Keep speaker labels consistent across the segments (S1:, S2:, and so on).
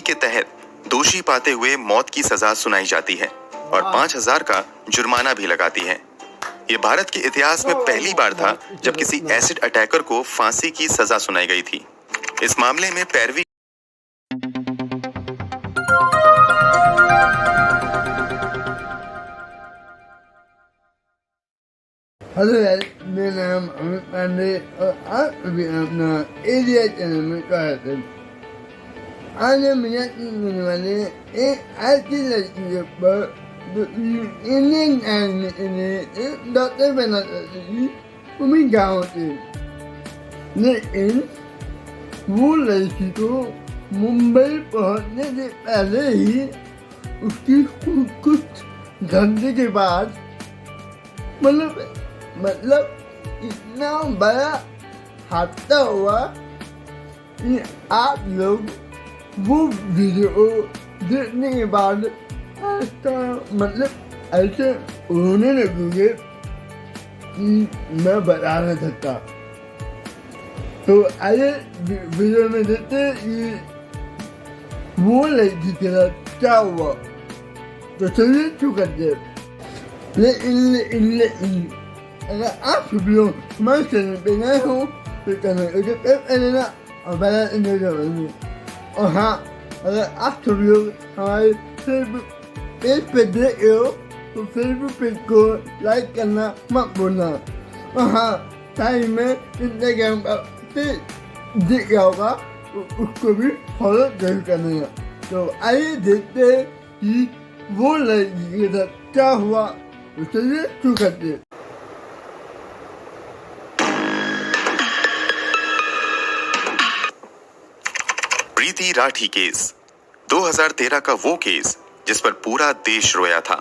S1: के तहत दोषी पाते हुए मौत की सजा सुनाई जाती है और 5,000 का जुर्माना भी लगाती है। ये भारत के इतिहास में पहली बार था जब किसी एसिड अटैकर को फांसी की सजा सुनाई गई थी। इस मामले में पैरवी
S2: हेलो गाइस, मेरा नाम अमित पांडे और आप अभी अपना एरिया चैनल में स्वागत है। आज हम यहाँ सुनने वाले एक ऐसी लड़की के ऊपर जो इंडियन आर्मी के लिए एक डॉक्टर बना करती थी, वो भी गाँव से। लेकिन वो लड़की को मुंबई पहुँचने से पहले ही उसकी कुछ घंटे के बाद मतलब इतना बड़ा हादसा हुआ कि आप लोग वो वीडियो देखने के बाद ऐसा मतलब ऐसे रोने लगोगे कि मैं बता नहीं सकता। तो आइए वीडियो में देखते कि वो लड़की के साथ क्या हुआ। तो चलिए शुरू करते हैं। लेकिन अगर आप सभी लोग हमारे चैनल पे नए हो तो चैनल को सब्सक्राइब कर लेना और बेल आइकन दबा देना। और हाँ, अगर आप सभी लोग हमारे फेसबुक पेज पे देख रहे हो तो फेसबुक पेज को लाइक करना मत भूलना। और हाँ, साइड में इंस्टाग्राम का पेज दिख रहा होगा तो उसको भी फॉलो जरूर कर लेना। तो आइए देखते हैं कि वो लड़की के साथ क्या हुआ। तो चलिए शुरू करते हैं।
S1: प्रीति राठी केस 2013 का वो केस जिस पर पूरा देश रोया था।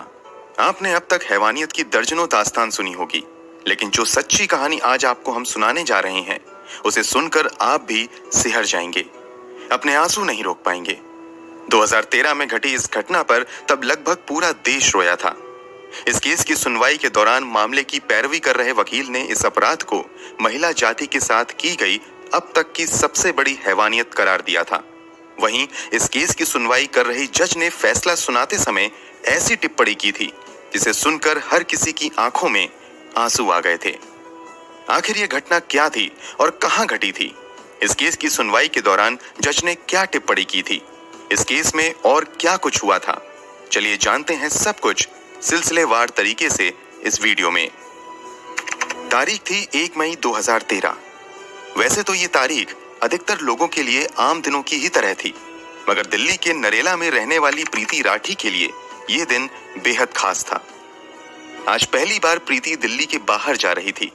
S1: आपने अब तक हैवानियत की दर्जनों दास्तान सुनी होगी, लेकिन जो सच्ची कहानी आज आपको हम सुनाने जा रहे हैं उसे सुनकर आप भी सिहर जाएंगे, अपने आंसू नहीं रोक पाएंगे। 2013 में घटी इस घटना पर तब लगभग पूरा देश रोया था। इस केस की सुनवाई के दौरान मामले की पैरवी कर रहे वकील ने इस अपराध को महिला जाति के साथ की गई अब तक की सबसे बड़ी हैवानियत करार दिया था। वहीं इस केस की सुनवाई कर रही जज ने फैसला सुनाते समय ऐसी टिप्पणी की थी जिसे सुनकर हर किसी की आंखों में आंसू आ गए थे। आखिर ये घटना क्या थी और कहां घटी थी? इस केस की सुनवाई के दौरान जज ने क्या टिप्पणी की थी? इस केस में और क्या कुछ हुआ था? चलिए जानते हैं सब कुछ सिलसिलेवार तरीके से इस वीडियो में। तारीख थी 1 मई 2013। वैसे तो ये तारीख अधिकतर लोगों के लिए आम दिनों की ही तरह थी, मगर दिल्ली के नरेला में रहने वाली प्रीति राठी के लिए ये दिन बेहद खास था। आज पहली बार प्रीति दिल्ली के बाहर जा रही थी।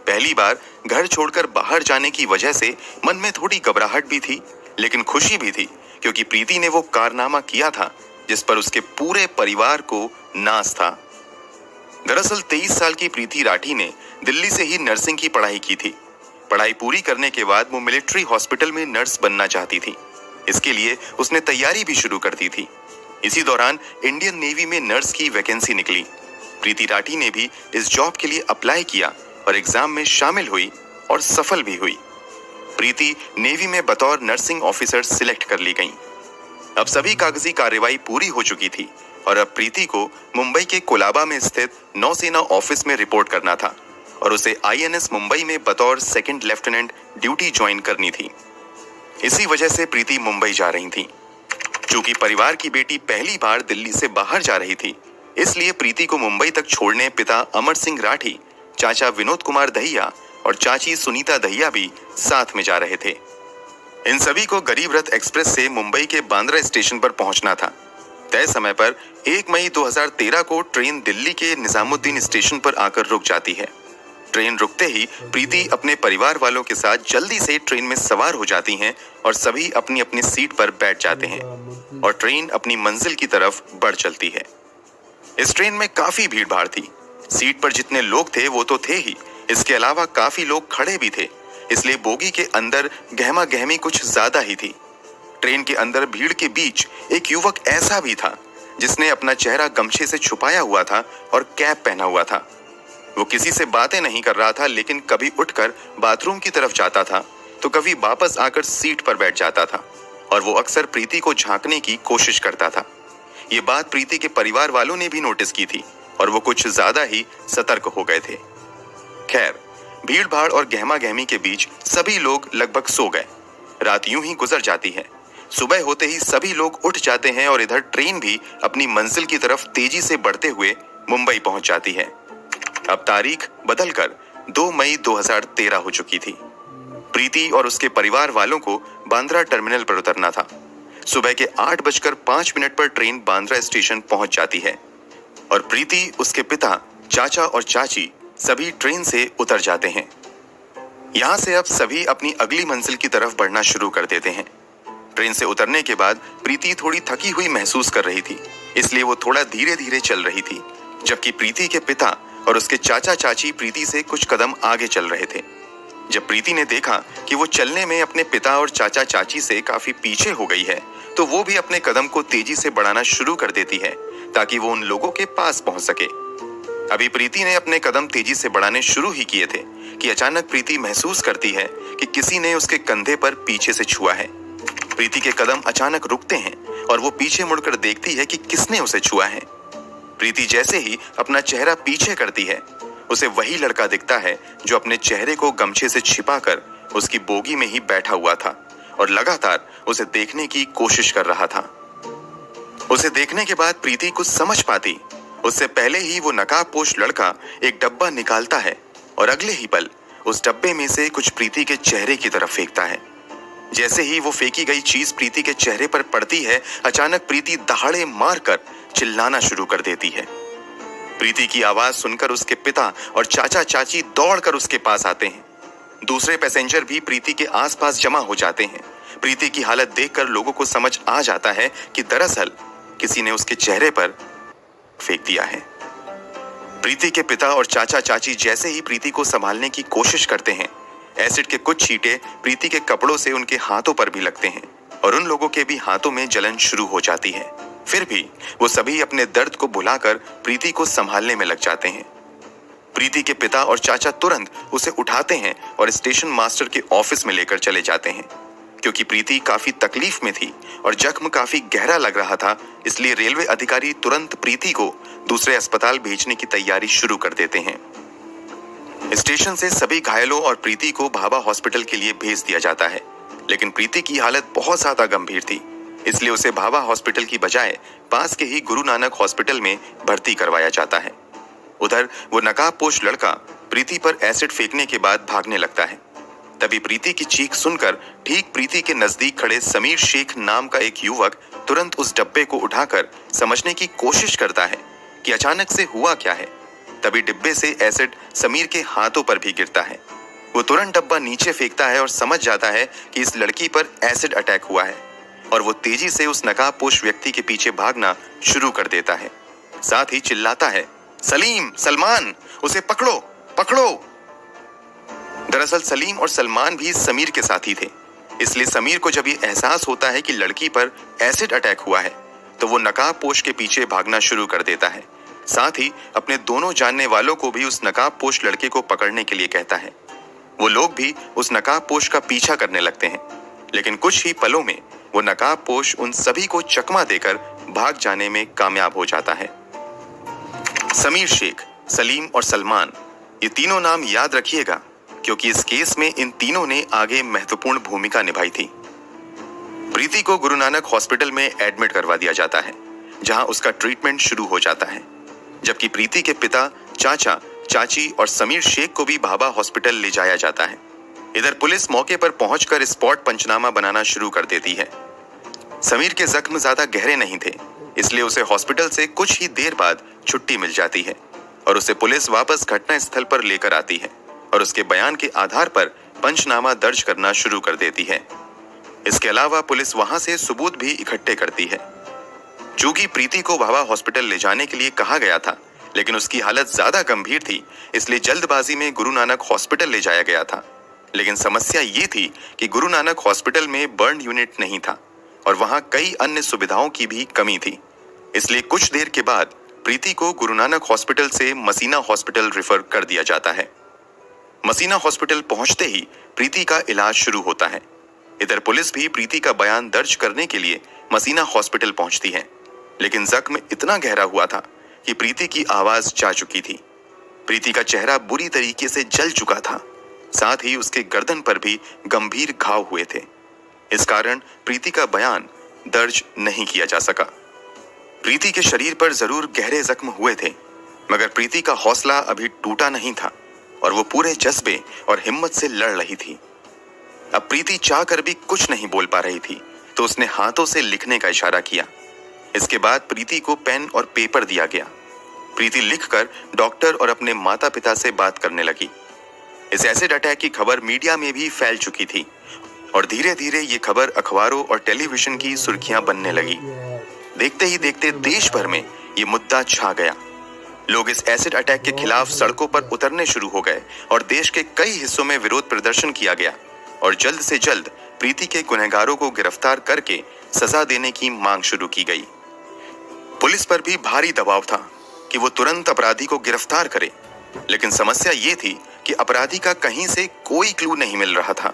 S1: पहली बार घर छोड़कर बाहर जाने की वजह से मन में थोड़ी घबराहट भी थी, लेकिन खुशी भी थी, क्योंकि प्रीति ने वो कारनामा किया था जिस पर उसके पूरे परिवार को नाज था। दरअसल 23 साल की प्रीति राठी ने दिल्ली से ही नर्सिंग की पढ़ाई की थी। पढ़ाई पूरी करने के बाद वो मिलिट्री हॉस्पिटल में नर्स बनना चाहती थी। इसके लिए उसने तैयारी भी शुरू कर दी थी। इसी दौरान इंडियन नेवी में नर्स की वैकेंसी निकली। प्रीति राठी ने भी इस जॉब के लिए अप्लाई किया और एग्जाम में शामिल हुई और सफल भी हुई। प्रीति नेवी में बतौर नर्सिंग ऑफिसर सिलेक्ट कर ली गई। अब सभी कागजी कार्यवाही पूरी हो चुकी थी और अब प्रीति को मुंबई के कोलाबा में स्थित नौसेना ऑफिस में रिपोर्ट करना था और उसे आईएनएस मुंबई में बतौर सेकंड लेफ्टिनेंट ड्यूटी ज्वाइन करनी थी। इसी वजह से प्रीति मुंबई जा रही थी। चूंकि परिवार की बेटी पहली बार दिल्ली से बाहर जा रही थी, इसलिए प्रीति को मुंबई तक छोड़ने पिता अमर सिंह राठी, चाचा विनोद कुमार दहिया और चाची सुनीता दहिया भी साथ में जा रहे थे। इन सभी को गरीब रथ एक्सप्रेस से मुंबई के बांद्रा स्टेशन पर पहुंचना था। तय समय पर 1 मई 2013 को ट्रेन दिल्ली के निजामुद्दीन स्टेशन पर आकर रुक जाती है। ट्रेन रुकते ही प्रीति अपने परिवार वालों के साथ जल्दी से ट्रेन में सवार हो जाती हैं और सभी अपनी अपनी सीट पर बैठ जाते हैं और ट्रेन अपनी मंजिल की तरफ बढ़ चलती है। इस ट्रेन में काफी भीड़ भाड़ थी। सीट पर जितने लोग थे वो तो थे ही, इसके अलावा काफी लोग खड़े भी थे, इसलिए बोगी के अंदर गहमा गहमी कुछ ज्यादा ही थी। ट्रेन के अंदर भीड़ के बीच एक युवक ऐसा भी था जिसने अपना चेहरा गमछे से छुपाया हुआ था और कैप पहना हुआ था। वो किसी से बातें नहीं कर रहा था, लेकिन कभी उठकर बाथरूम की तरफ जाता था तो कभी वापस आकर सीट पर बैठ जाता था और वो अक्सर प्रीति को झांकने की कोशिश करता था। ये बात प्रीति के परिवार वालों ने भी नोटिस की थी और वो कुछ ज्यादा ही सतर्क हो गए थे। खैर, भीड़ भाड़ और गहमा गहमी के बीच सभी लोग लगभग सो गए। रात यूं ही गुजर जाती है। सुबह होते ही सभी लोग उठ जाते हैं और इधर ट्रेन भी अपनी मंजिल की तरफ तेजी से बढ़ते हुए मुंबई पहुंच जाती है। अब तारीख बदलकर 2 मई 2013 हो चुकी थी। प्रीति और उसके परिवार वालों को बांद्रा टर्मिनल पर उतरना था। सुबह के 8:05 पर ट्रेन बांद्रा स्टेशन पहुंच जाती है और प्रीति, उसके पिता, चाचा और चाची सभी ट्रेन से उतर जाते हैं। यहाँ से अब सभी अपनी अगली मंजिल की तरफ बढ़ना शुरू कर देते हैं। ट्रेन से उतरने के बाद प्रीति थोड़ी थकी हुई महसूस कर रही थी, इसलिए वो थोड़ा धीरे धीरे चल रही थी, जबकि प्रीति के पिता और उसके चाचा चाची प्रीति से कुछ कदम आगे चल रहे थे। जब प्रीति ने देखा कि वो चलने में अपने पिता और चाचा चाची से काफी पीछे हो गई है, तो वो भी अपने कदम को तेजी से बढ़ाना शुरू कर देती है ताकि वो उन लोगों के पास पहुंच सके। अभी प्रीति ने अपने कदम तेजी से बढ़ाने शुरू ही किए थे कि अचानक प्रीति महसूस करती है कि किसी ने उसके कंधे पर पीछे से छुआ है। प्रीति के कदम अचानक रुकते हैं और वो पीछे मुड़कर देखती है कि किसने उसे छुआ है। प्रीति जैसे ही अपना चेहरा पीछे करती है, उसे वही लड़का दिखता है जो अपने चेहरे को गमछे से छिपाकर उसकी बोगी में ही बैठा हुआ था और लगातार उसे देखने की कोशिश कर रहा था। उसे देखने के बाद प्रीति कुछ समझ पाती, उससे पहले ही वो नकाबपोश लड़का एक डब्बा निकालता है और अगले ही पल उस डब्बे में से कुछ प्रीति के चेहरे की तरफ फेंकता है। जैसे ही वो फेंकी गई चीज प्रीति के चेहरे पर पड़ती है, अचानक प्रीति दहाड़े मारकर चिल्लाना शुरू कर देती है। प्रीति की आवाज सुनकर उसके पिता और चाचा चाची दौड़कर उसके पास आते हैं। दूसरे पैसेंजर भी प्रीति के आसपास जमा हो जाते हैं। प्रीति की हालत देखकर लोगों को समझ आ जाता है कि दरअसल किसी ने उसके चेहरे पर फेंक दिया है। प्रीति के पिता और चाचा चाची जैसे ही प्रीति को संभालने की कोशिश करते हैं, एसिड के कुछ छींटे प्रीति के कपड़ों से उनके हाथों पर भी लगते हैं और उन लोगों के भी हाथों में जलन शुरू हो जाती है। फिर भी वो सभी अपने दर्द को भुलाकर प्रीति को संभालने में लग जाते हैं। प्रीति के पिता और चाचा तुरंत उसे उठाते हैं और स्टेशन मास्टर के ऑफिस में लेकर चले जाते हैं। क्योंकि प्रीति काफी तकलीफ में थी और जख्म काफी गहरा लग रहा था, इसलिए रेलवे अधिकारी तुरंत प्रीति को दूसरे अस्पताल भेजने की तैयारी शुरू कर देते हैं। स्टेशन से सभी घायलों और प्रीति को भाभा हॉस्पिटल के लिए भेज दिया जाता है, लेकिन प्रीति की हालत बहुत ज्यादा गंभीर थी, इसलिए उसे भाभा हॉस्पिटल की बजाय पास के ही गुरु नानक हॉस्पिटल में भर्ती करवाया जाता है। उधर वो नकाबपोश लड़का प्रीति पर एसिड फेंकने के बाद भागने लगता है। तभी प्रीति की चीख सुनकर ठीक प्रीति के नजदीक खड़े समीर शेख नाम का एक युवक तुरंत उस डब्बे को उठाकर समझने की कोशिश करता है कि अचानक से हुआ क्या है। तभी डिब्बे से एसिड समीर के हाथों पर भी गिरता है। वो तुरंत डब्बा नीचे फेंकता है और समझ जाता है कि इस लड़की पर एसिड अटैक हुआ है और वो तेजी से उस नकाबपोश व्यक्ति के पीछे भागना शुरू कर देता है। साथ ही चिल्लाता है, सलीम, सलमान, उसे पकड़ो, पकड़ो। दरअसल सलीम और सलमान भी समीर के साथी थे, इसलिए समीर को जब ये एहसास होता है कि लड़की पर एसिड अटैक हुआ है, तो वो नकाबपोश के पीछे भागना शुरू कर देता है। साथ ही अपने दोनों जानने वालों को भी उस नकाबपोश लड़के को पकड़ने के लिए कहता है। वो लोग भी उस नकाबपोश का पीछा करने लगते हैं, लेकिन कुछ ही पलों में वो नकाबपोश उन सभी को चकमा देकर भाग जाने में कामयाब हो जाता है। समीर शेख, सलीम और सलमान, ये तीनों नाम याद रखिएगा, क्योंकि इस केस में इन तीनों ने आगे महत्वपूर्ण भूमिका निभाई थी। प्रीति को गुरु नानक हॉस्पिटल में एडमिट करवा दिया जाता है, जहां उसका ट्रीटमेंट शुरू हो जाता है, जबकि प्रीति के पिता, चाचा, चाची और समीर शेख को भी भाभा हॉस्पिटल ले जाया जाता है। इधर पुलिस मौके पर पहुंचकर स्पॉट पंचनामा बनाना शुरू कर देती है। समीर के जख्म ज्यादा गहरे नहीं थे, इसलिए उसे हॉस्पिटल से कुछ ही देर बाद छुट्टी मिल जाती है और उसे पुलिस वापस घटना स्थल पर लेकर आती है और उसके बयान के आधार पर पंचनामा दर्ज करना शुरू कर देती है। इसके अलावा पुलिस वहां से सबूत भी इकट्ठे करती है। चूंकि प्रीति को भाभा हॉस्पिटल ले जाने के लिए कहा गया था, लेकिन उसकी हालत ज्यादा गंभीर थी, इसलिए जल्दबाजी में गुरु नानक हॉस्पिटल ले जाया गया था। लेकिन समस्या ये थी कि गुरु नानक हॉस्पिटल में बर्न यूनिट नहीं था और वहां कई अन्य सुविधाओं की भी कमी थी। इसलिए कुछ देर के बाद प्रीति को गुरु नानक हॉस्पिटल से मसीना हॉस्पिटल रेफर कर दिया जाता है। मसीना हॉस्पिटल पहुंचते ही प्रीति का इलाज शुरू होता है। इधर पुलिस भी प्रीति का बयान दर्ज करने के लिए मसीना हॉस्पिटल पहुंचती है, लेकिन जख्म इतना गहरा हुआ था कि प्रीति की आवाज जा चुकी थी। प्रीति का चेहरा बुरी तरीके से जल चुका था, साथ ही उसके गर्दन पर भी गंभीर घाव हुए थे। इस कारण प्रीति का बयान दर्ज नहीं किया जा सका। प्रीति के शरीर पर जरूर गहरे जख्म हुए थे, मगर प्रीति का हौसला अभी टूटा नहीं था और वो पूरे जज्बे और हिम्मत से लड़ रही थी। अब प्रीति चाह कर भी कुछ नहीं बोल पा रही थी, तो उसने हाथों से लिखने का इशारा किया। इसके बाद प्रीति को पेन और पेपर दिया गया। प्रीति लिखकर डॉक्टर और अपने माता पिता से बात करने लगी। इस एसिड अटैक की खबर मीडिया में भी फैल चुकी थी और धीरे धीरे ये खबर अखबारों और टेलीविजन की सुर्खियां बनने लगी। देखते ही देखते देश भर में ये मुद्दा छा गया। लोग इस एसिड अटैक के खिलाफ सड़कों पर उतरने शुरू हो गए और देश के कई हिस्सों में विरोध प्रदर्शन किया गया और जल्द से जल्द प्रीति के गुनहगारों को गिरफ्तार करके सजा देने की मांग शुरू की गई। पुलिस पर भी भारी दबाव था कि वो तुरंत अपराधी को गिरफ्तार करे, लेकिन समस्या ये थी कि अपराधी का कहीं से कोई क्लू नहीं मिल रहा था।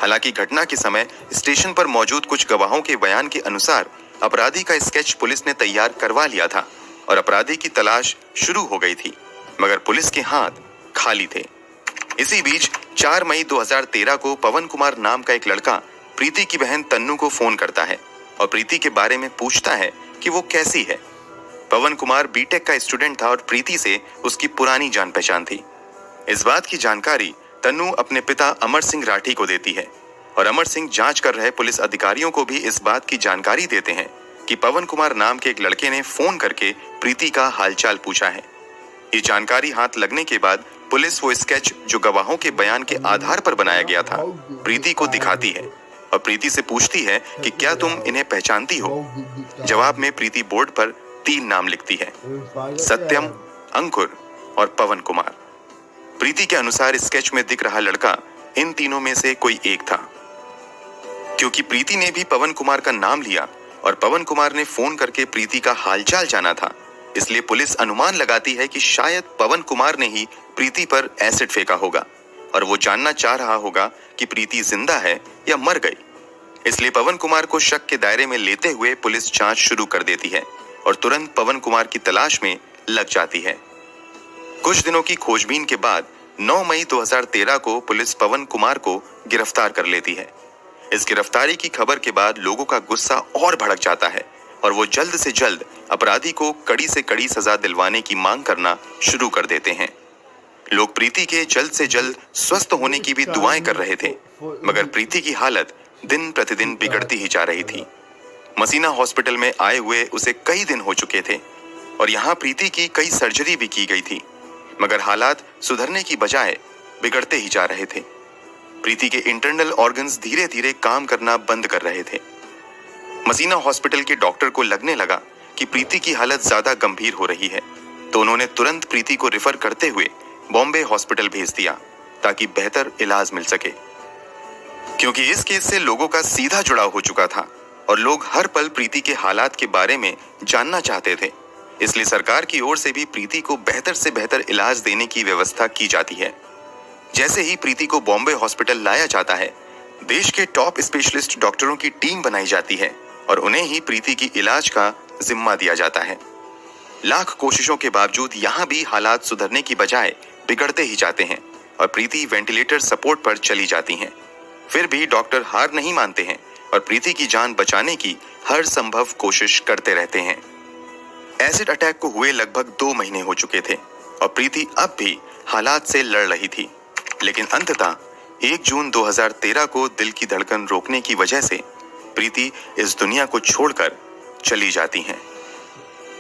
S1: हालांकि घटना के समय स्टेशन पर मौजूद कुछ गवाहों के बयान के अनुसार अपराधी का स्केच पुलिस ने तैयार करवा लिया था और अपराधी की तलाश शुरू हो गई थी, मगर पुलिस के हाथ खाली थे। इसी बीच 4 मई 2013 को पवन कुमार नाम का एक लड़का प्रीति की बहन तन्नू को फोन करता है और प्रीति के बारे में पूछता है कि वो कैसी है। पवन कुमार बीटेक का स्टूडेंट था और प्रीति से उसकी पुरानी जान पहचान थी। इस बात की जानकारी तन्नू अपने पिता अमर सिंह राठी को देती है और अमर सिंह जांच कर रहे पुलिस अधिकारियों को भी इस बात की जानकारी देते हैं कि पवन कुमार नाम के एक लड़के ने फोन करके प्रीति का हालचाल पूछा है। ये जानकारी हाथ लगने के बाद पुलिस वो स्केच जो गवाहों के बयान के आधार पर बनाया गया था प्रीति को दिखाती है और प्रीति से पूछती है कि क्या तुम इन्हें पहचानती हो। जवाब में प्रीति बोर्ड पर 3 नाम लिखती है, सत्यम, अंकुर और पवन कुमार। प्रीति के अनुसार स्केच में दिख रहा लड़का इन तीनों में से कोई एक था। क्योंकि प्रीति ने भी पवन कुमार का नाम लिया और पवन कुमार ने फोन करके प्रीति का हालचाल जाना था, इसलिए पुलिस अनुमान लगाती है कि शायद पवन कुमार ने ही प्रीति पर एसिड फेंका होगा और वो जानना चाह रहा होगा कि प्रीति जिंदा है या मर गई। इसलिए पवन कुमार को शक के दायरे में लेते हुए पुलिस जांच शुरू कर देती है और तुरंत पवन कुमार की तलाश में लग जाती है। कुछ दिनों की खोजबीन के बाद 9 मई 2013 को पुलिस पवन कुमार को गिरफ्तार कर लेती है। इस गिरफ्तारी की खबर के बाद लोगों का गुस्सा और भड़क जाता है और वो जल्द से जल्द अपराधी को कड़ी से कड़ी सजा दिलवाने की मांग करना शुरू कर देते हैं। लोग प्रीति के जल्द से जल्द स्वस्थ होने की भी दुआएं कर रहे थे, मगर प्रीति की हालत दिन प्रतिदिन बिगड़ती ही जा रही थी। मसीना हॉस्पिटल में आए हुए उसे कई दिन हो चुके थे और यहाँ प्रीति की कई सर्जरी भी की गई थी, मगर हालात सुधरने की बजाय बिगड़ते ही जा रहे थे। प्रीति के इंटरनल ऑर्गन्स धीरे धीरे काम करना बंद कर रहे थे। मसीना हॉस्पिटल के डॉक्टर को लगने लगा कि प्रीति की हालत ज्यादा गंभीर हो रही है, तो उन्होंने तुरंत प्रीति को रेफर करते हुए बॉम्बे हॉस्पिटल भेज दिया ताकि बेहतर इलाज मिल सके। क्योंकि इस केस से लोगों का सीधा जुड़ाव हो चुका था और लोग हर पल प्रीति के हालात के बारे में जानना चाहते थे, इसलिए सरकार की ओर से भी प्रीति को बेहतर से बेहतर इलाज देने की व्यवस्था की जाती है। जैसे ही प्रीति को बॉम्बे हॉस्पिटल लाया जाता है, देश के टॉप स्पेशलिस्ट डॉक्टरों की टीम बनाई जाती है और उन्हें ही प्रीति की इलाज का जिम्मा दिया जाता है। लाख कोशिशों के बावजूद यहाँ भी हालात सुधरने की बजाय बिगड़ते ही जाते हैं और प्रीति वेंटिलेटर सपोर्ट पर चली जाती हैं। फिर भी डॉक्टर हार नहीं मानते हैं और प्रीति की जान बचाने की हर संभव कोशिश करते रहते हैं। एसिड अटैक को हुए लगभग 2 महीने हो चुके थे और प्रीति अब भी हालात से लड़ रही थी, लेकिन अंततः 1 जून 2013 को दिल की धड़कन रोकने की वजह से प्रीति इस दुनिया को छोड़कर चली जाती हैं।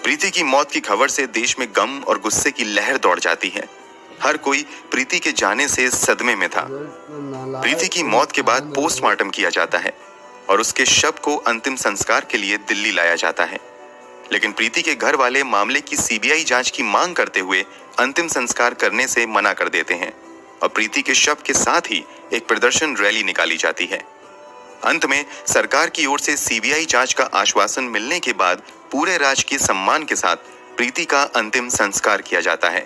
S1: प्रीति की मौत की खबर से देश में गम और गुस्से की लहर दौड़ जाती है। हर कोई प्रीति के जाने से सदमे में था। प्रीति की मौत के बाद पोस्टमार्टम किया जाता है और उसके शव को अंतिम संस्कार के लिए दिल्ली लाया जाता है, लेकिन प्रीति के घर वाले मामले की सीबीआई जांच की मांग करते हुए अंतिम संस्कार करने से मना कर देते हैं और प्रीति के शव के साथ ही एक प्रदर्शन रैली निकाली जाती है। अंत में सरकार की ओर से सीबीआई जांच का आश्वासन मिलने के बाद पूरे राजकीय सम्मान के साथ प्रीति का अंतिम संस्कार किया जाता है।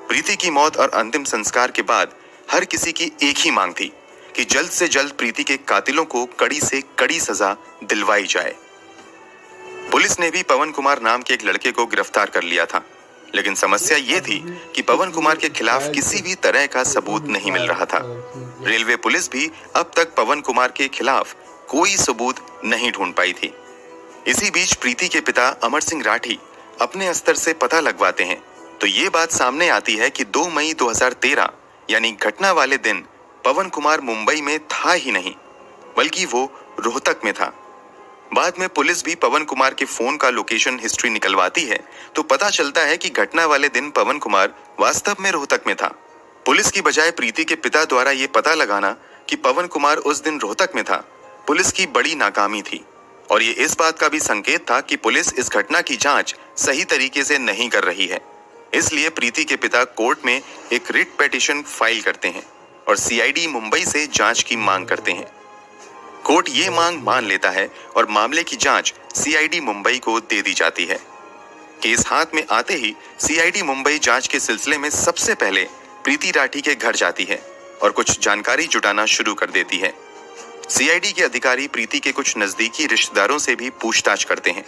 S1: प्रीति की मौत और अंतिम संस्कार के बाद हर किसी की एक ही मांग थी कि जल्द से जल्द प्रीति के कातिलों को कड़ी से कड़ी सजा दिलवाई जाए। पुलिस ने भी पवन कुमार नाम के एक लड़के को गिरफ्तार कर लिया था, लेकिन समस्या ये थी कि पवन कुमार के खिलाफ किसी भी तरह का सबूत नहीं मिल रहा था। रेलवे पुलिस भी अब तक पवन कुमार के खिलाफ कोई सबूत नहीं ढूंढ पाई थी। इसी बीच प्रीति के पिता अमर सिंह राठी अपने स्तर से पता लगवाते हैं तो ये बात सामने आती है कि 2 मई 2013 यानी घटना वाले दिन पवन कुमार मुंबई में था ही नहीं, बल्कि वो रोहतक में था। बाद में पुलिस भी पवन कुमार के फोन का लोकेशन हिस्ट्री निकलवाती है तो पता चलता है कि घटना वाले दिन पवन कुमार वास्तव में रोहतक में था। पुलिस की बजाय प्रीति के पिता द्वारा ये पता लगाना कि पवन कुमार उस दिन रोहतक में था, पुलिस की बड़ी नाकामी थी और ये इस बात का भी संकेत था कि पुलिस इस घटना की जांच सही तरीके से नहीं कर रही है। इसलिए प्रीति के पिता कोर्ट में एक रिट पिटीशन फाइल करते हैं और सीआईडी मुंबई से जांच की मांग करते हैं। कोर्ट ये मांग मान लेता है और मामले की जांच सीआईडी मुंबई को दे दी जाती है। केस हाथ में आते ही सीआईडी मुंबई जांच के सिलसिले में सबसे पहले प्रीति राठी के घर जाती है और कुछ जानकारी जुटाना शुरू कर देती है। सीआईडी के अधिकारी प्रीति के कुछ नजदीकी रिश्तेदारों से भी पूछताछ करते हैं।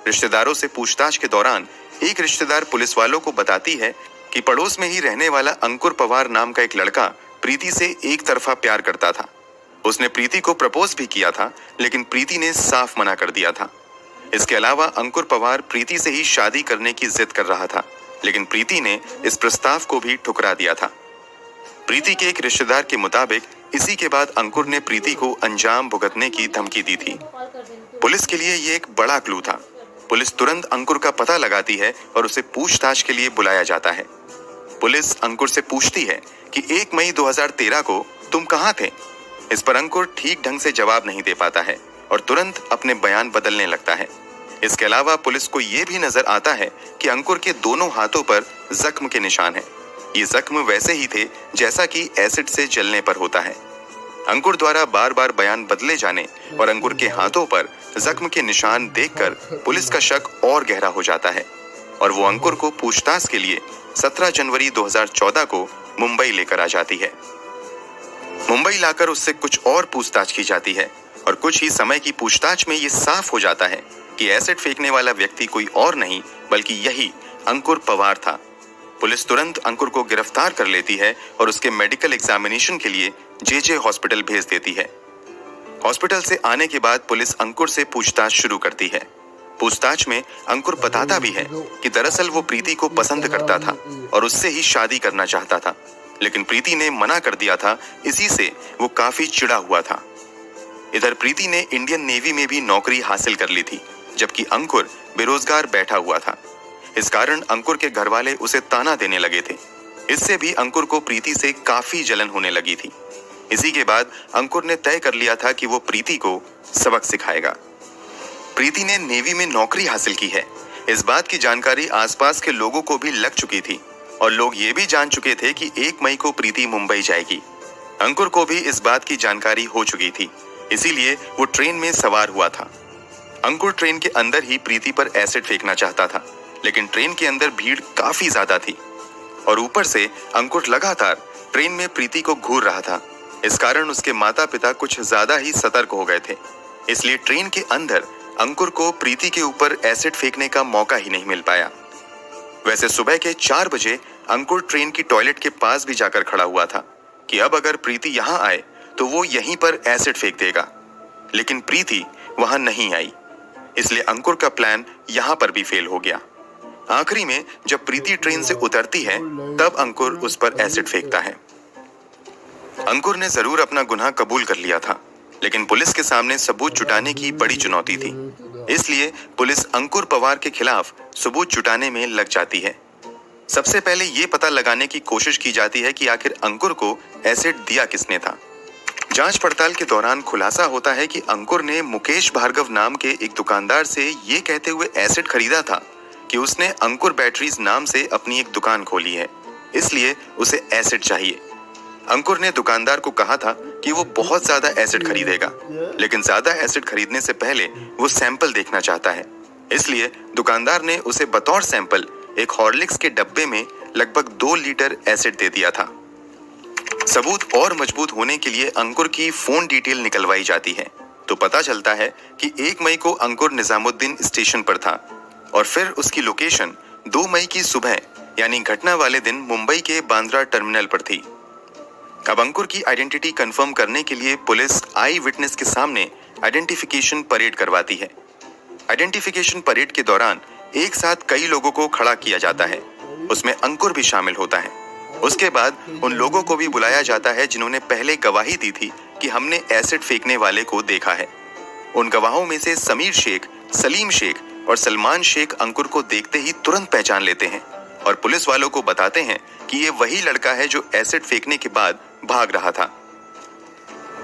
S1: रिश्तेदारों से पूछताछ के दौरान एक रिश्तेदार पुलिस वालों को बताती है कि पड़ोस में ही रहने वाला अंकुर पवार नाम का एक लड़का प्रीति से एक तरफा प्यार करता था। उसने प्रीति को प्रपोज भी किया था, लेकिन प्रीति ने साफ मना कर दिया था। इसके अलावा अंकुर पवार प्रीति से ही शादी करने की जिद कर रहा था, लेकिन प्रीति ने इस प्रस्ताव को भी ठुकरा दिया था। प्रीति के एक रिश्तेदार के मुताबिक इसी के बाद अंकुर ने प्रीति को अंजाम भुगतने की धमकी दी थी। पुलिस के लिए ये एक बड़ा क्लू था। पुलिस तुरंत अंकुर का पता लगाती है और उसे पूछताछ के लिए बुलाया जाता है। पुलिस अंकुर से पूछती है कि 1 मई 2013 को तुम कहाँ थे? इस पर अंकुर ठीक ढंग से जवाब नहीं दे पाता है और तुरंत अपने बयान बदलने लगता है। इसके अलावा पुलिस को यह भी नजर आता है कि अंकुर के दोनों हाथों पर जख्म के निशान हैं। ये जख्म वैसे ही थे जैसा कि एसिड से जलने पर होता है। अंकुर द्वारा बार बार बयान बदले जाने और अंकुर के हाथों पर जख्म के निशान देखकर पुलिस का शक और गहरा हो जाता है और वो अंकुर को पूछताछ के लिए 17 जनवरी 2014 को मुंबई लेकर आ जाती है। मुंबई लाकर उससे कुछ और पूछताछ की जाती है और कुछ ही समय की पूछताछ में ये साफ हो जाता है कि एसिड फेंकने वाला व्यक्ति कोई और नहीं बल्कि यही अंकुर पवार था। पुलिस तुरंत अंकुर को गिरफ्तार कर लेती है और उसके मेडिकल एग्जामिनेशन के लिए जेजे हॉस्पिटल भेज देती है। हॉस्पिटल से आने के बाद पुलिस अंकुर से पूछताछ शुरू करती है। पूछताछ में अंकुर बताता भी है कि दरअसल वो प्रीति को पसंद करता था और उससे ही शादी करना चाहता था, लेकिन प्रीति ने मना कर दिया था। इसी से वो काफी चिढ़ा हुआ था। इधर प्रीति ने इंडियन नेवी में भी नौकरी हासिल कर ली थी, जबकि अंकुर बेरोजगार बैठा हुआ था। इस कारण अंकुर के घर वाले उसे ताना देने लगे थे। इससे भी अंकुर को प्रीति से काफी जलन होने लगी थी। इसी के बाद अंकुर ने तय कर लिया था कि वो प्रीति को सबक सिखाएगा। प्रीति ने नेवी में नौकरी हासिल की है, इस बात की जानकारी आसपास के लोगों को भी लग चुकी थी और लोग ये भी जान चुके थे कि 1 मई को प्रीति मुंबई जाएगी। अंकुर को भी इस बात की जानकारी हो चुकी थी, इसीलिए वो ट्रेन में सवार हुआ था। अंकुर ट्रेन के अंदर ही प्रीति पर एसिड फेंकना चाहता था, लेकिन ट्रेन के अंदर भीड़ काफी ज्यादा थी और ऊपर से अंकुर लगातार ट्रेन में प्रीति को घूर रहा था। इस कारण उसके माता पिता कुछ ज्यादा ही सतर्क हो गए थे, इसलिए ट्रेन के अंदर अंकुर को प्रीति के ऊपर एसिड फेंकने का मौका ही नहीं मिल पाया। वैसे सुबह के 4 बजे अंकुर ट्रेन की टॉयलेट के पास भी जाकर खड़ा हुआ था कि अब अगर प्रीति यहाँ आए तो वो यहीं पर एसिड फेंक देगा, लेकिन प्रीति वहां नहीं आई, इसलिए अंकुर का प्लान यहाँ पर भी फेल हो गया। आखिरी में जब प्रीति ट्रेन से उतरती है तब अंकुर उस पर एसिड फेंकता है। अंकुर ने जरूर अपना गुनाह कबूल कर लिया था, लेकिन पुलिस के सामने सबूत जुटाने की बड़ी चुनौती थी, इसलिए पुलिस अंकुर पवार के खिलाफ सबूत जुटाने में लग जाती है। सबसे पहले ये पता लगाने की कोशिश की जाती है कि आखिर अंकुर को एसिड दिया किसने था। जांच पड़ताल के दौरान खुलासा होता है कि अंकुर ने मुकेश भार्गव नाम के एक दुकानदार से ये कहते हुए एसिड खरीदा था कि उसने अंकुर बैटरीज नाम से अपनी एक दुकान खोली है, इसलिए उसे एसिड चाहिए। अंकुर ने दुकानदार को कहा था कि वो बहुत ज्यादा एसिड खरीदेगा, लेकिन ज्यादा एसिड खरीदने से पहले वो सैंपल देखना चाहता है, इसलिए दुकानदार ने उसे बतौर सैंपल एक हॉर्लिक्स के डब्बे में लगभग 2 लीटर एसिड दे दिया था। सबूत और मजबूत होने के लिए अंकुर की फोन डिटेल निकलवाई जाती है तो पता चलता है कि 1 मई को अंकुर निजामुद्दीन स्टेशन पर था और फिर उसकी लोकेशन 2 मई की सुबह यानी घटना वाले दिन मुंबई के बांद्रा टर्मिनल पर थी। अब अंकुर की आइडेंटिटी कंफर्म करने के लिए पुलिस आई विटनेस के सामने आइडेंटिफिकेशन परेड करवाती है। आइडेंटिफिकेशन परेड के दौरान एक साथ कई लोगों को खड़ा किया जाता है, उसमें अंकुर भी शामिल होता है। उसके बाद उन लोगों को भी बुलाया जाता है जिन्होंने पहले गवाही दी थी कि हमने एसिड फेंकने वाले को देखा है। उन गवाहों में से समीर शेख, सलीम शेख और सलमान शेख अंकुर को देखते ही तुरंत पहचान लेते हैं और पुलिस वालों को बताते हैं कि ये वही लड़का है जो एसिड फेंकने के बाद भाग रहा था।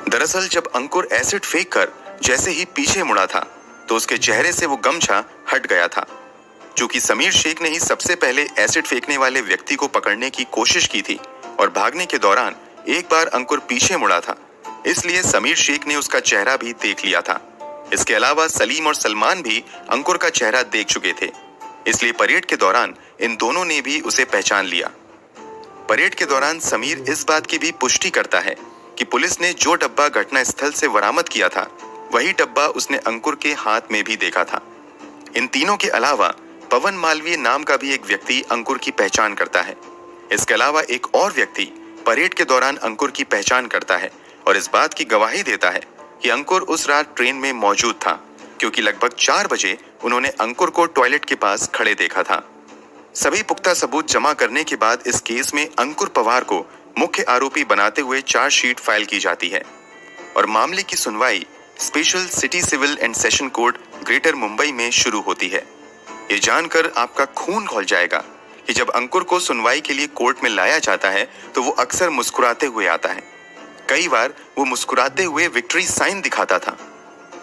S1: दरअसल जब अंकुर एसिड फेंक कर जैसे ही पीछे मुड़ा था तो उसके चेहरे से वो गमछा हट गया था। चूंकि समीर शेख ने ही सबसे पहले एसिड फेंकने वाले व्यक्ति को पकड़ने की कोशिश की थी और भागने के दौरान एक बार अंकुर पीछे मुड़ा था, इसलिए समीर शेख ने उसका चेहरा भी देख लिया था। इसके अलावा सलीम और सलमान भी अंकुर का चेहरा देख चुके थे, इसलिए परेड के दौरान इन दोनों ने भी उसे पहचान लिया। परेड के दौरान समीर इस बात की भी पुष्टि करता है कि पुलिस ने जो डब्बा घटना स्थल से बरामद किया था वही डब्बा उसने अंकुर के हाथ में भी देखा था। इन तीनों के अलावा पवन मालवीय नाम का भी एक व्यक्ति अंकुर की पहचान करता है। इसके अलावा एक और व्यक्ति परेड के दौरान अंकुर की पहचान करता है और इस बात की गवाही देता है कि अंकुर उस रात ट्रेन में मौजूद था, क्योंकि लगभग 4 बजे उन्होंने अंकुर को टॉयलेट के पास खड़े देखा था। सभी पुख्ता सबूत जमा करने के बाद इस केस में अंकुर पवार को मुख्य आरोपी बनाते हुए चार्जशीट फाइल की जाती है और मामले की सुनवाई special city civil and session court greater Mumbai में शुरू होती है। ये जानकर आपका खून खौल जाएगा कि जब अंकुर को सुनवाई के लिए कोर्ट में लाया जाता है तो वो अक्सर मुस्कुराते हुए आता है। कई बार वो मुस्कुराते हुए विक्ट्री साइन दिखाता था।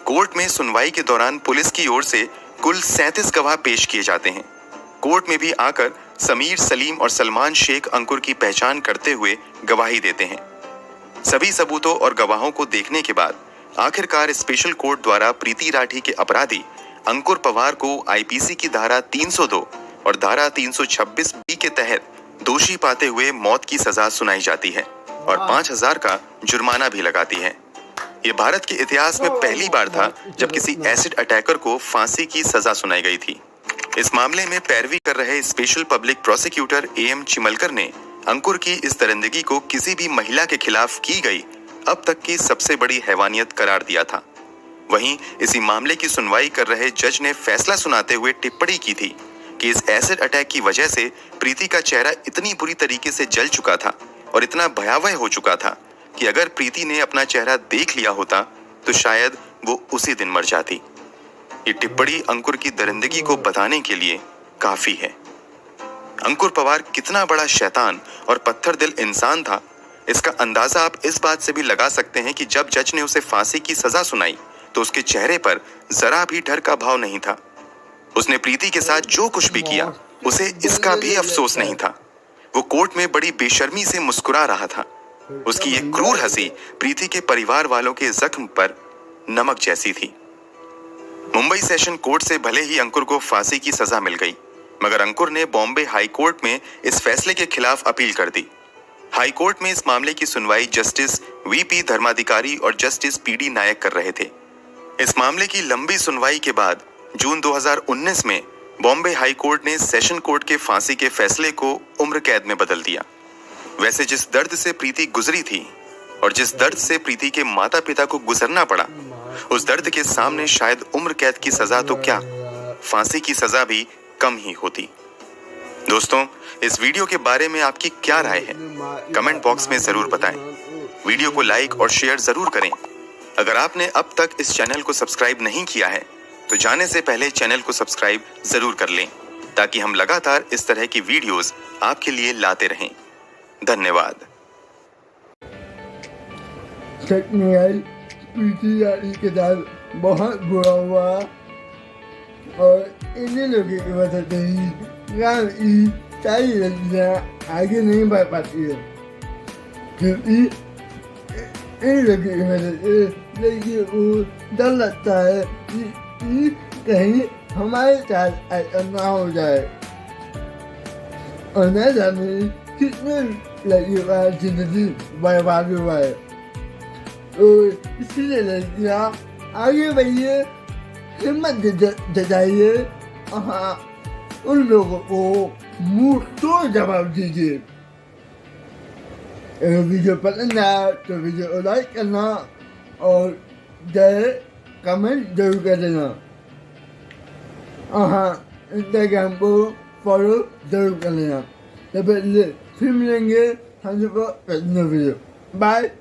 S1: कोर्ट में सुनवाई के दौरान पुलिस की ओर से कुल 37 गवाह पेश किए जाते हैं। कोर्ट में भी आकर समीर, सलीम और सलमान शेख अंकुर की पहचान करते हुए गवाही देते हैं। सभी सबूतों और गवाहों को देखने के बाद आखिरकार स्पेशल कोर्ट द्वारा प्रीति राठी के अपराधी अंकुर पवार को आईपीसी की धारा 302 और धारा 326 बी के तहत दोषी पाते हुए मौत की सजा सुनाई जाती है और 5,000 का जुर्माना भी लगाती है। ये भारत के इतिहास में पहली बार था जब किसी एसिड अटैकर को फांसी की सजा सुनाई गई थी। इस मामले में पैरवी कर रहे स्पेशल पब्लिक प्रोसिक्यूटर AM चिमलकर ने अंकुर की इस दरिंदगी को किसी भी महिला के खिलाफ की गई अब तक की सबसे बड़ी हैवानियत करार दिया था। वहीं इसी मामले की सुनवाई कर रहे जज ने फैसला सुनाते हुए टिप्पणी की थी कि इस एसिड अटैक की वजह से प्रीति का चेहरा इतनी बुरी तरीके से जल चुका था और इतना भयावह हो चुका था कि अगर प्रीति ने अपना चेहरा देख लिया होता तो शायद वो उसी दिन मर जाती। ये टिप्पणी अंकुर की दरिंदगी को बताने के लिए काफी है। अंकुर पवार कितना बड़ा शैतान और पत्थर दिल इंसान था, इसका अंदाजा आप इस बात से भी लगा सकते हैं कि जब जज ने उसे फांसी की सजा सुनाई तो उसके चेहरे पर जरा भी डर का भाव नहीं था। उसने प्रीति के साथ जो कुछ भी किया उसे इसका भी अफसोस नहीं था। वो कोर्ट में बड़ी बेशर्मी से मुस्कुरा रहा था। उसकी ये क्रूर हंसी प्रीति के परिवार वालों के जख्म पर नमक जैसी थी। मुंबई सेशन कोर्ट से भले ही अंकुर को फांसी की सजा मिल गई, मगर अंकुर ने बॉम्बे हाई कोर्ट में इस फैसले के खिलाफ अपील कर दी। हाई कोर्ट में इस मामले की सुनवाई जस्टिस VP धर्माधिकारी और जस्टिस PD नायक कर रहे थे। इस मामले की लंबी सुनवाई के बाद जून 2019 में बॉम्बे हाई कोर्ट ने सेशन कोर्ट के फांसी के फैसले को उम्र कैद में बदल दिया। वैसे जिस दर्द से प्रीति गुजरी थी और जिस दर्द से प्रीति के माता पिता को गुजरना पड़ा, उस दर्द के सामने शायद उम्र कैद की सजा तो क्या, फांसी की सजा भी कम ही होती। दोस्तों, इस वीडियो के बारे में आपकी क्या राय है, कमेंट बॉक्स में जरूर बताएं। वीडियो को लाइक और शेयर जरूर करें। अगर आपने अब तक इस चैनल को सब्सक्राइब नहीं किया है तो जाने से पहले चैनल को सब्सक्राइब जरूर कर लें, ताकि हम लगातार इस तरह की वीडियोस आपके लिए लाते रहें। धन्यवाद।
S2: सच में यार प्रीति राठी के साथ बहुत बुरा हुआ और इन्हीं लोगों की वजह से ही गाँव की सारी लड़कियाँ आगे नहीं बढ़ पाती है, क्योंकि इन लोगों की वजह से लड़कियों को डर लगता है कि कहीं हमारे साथ ऐसा ना हो जाए और न जाने कितने लड़कियों का जिंदगी बर्बाद हुआ है। तो इसीलिए लड़कियाँ आगे बढ़िए, हिम्मत जताइए, हाँ उन लोगों को मुंह तोड़ जवाब दीजिए। अगर वीडियो पसंद आया तो वीडियो को लाइक करना और जय कमेंट जरूर कर देना, हाँ इंस्टाग्राम को फॉलो जरूर कर लेना। तो फिर मिलेंगे हम लोग को वीडियो। बाय।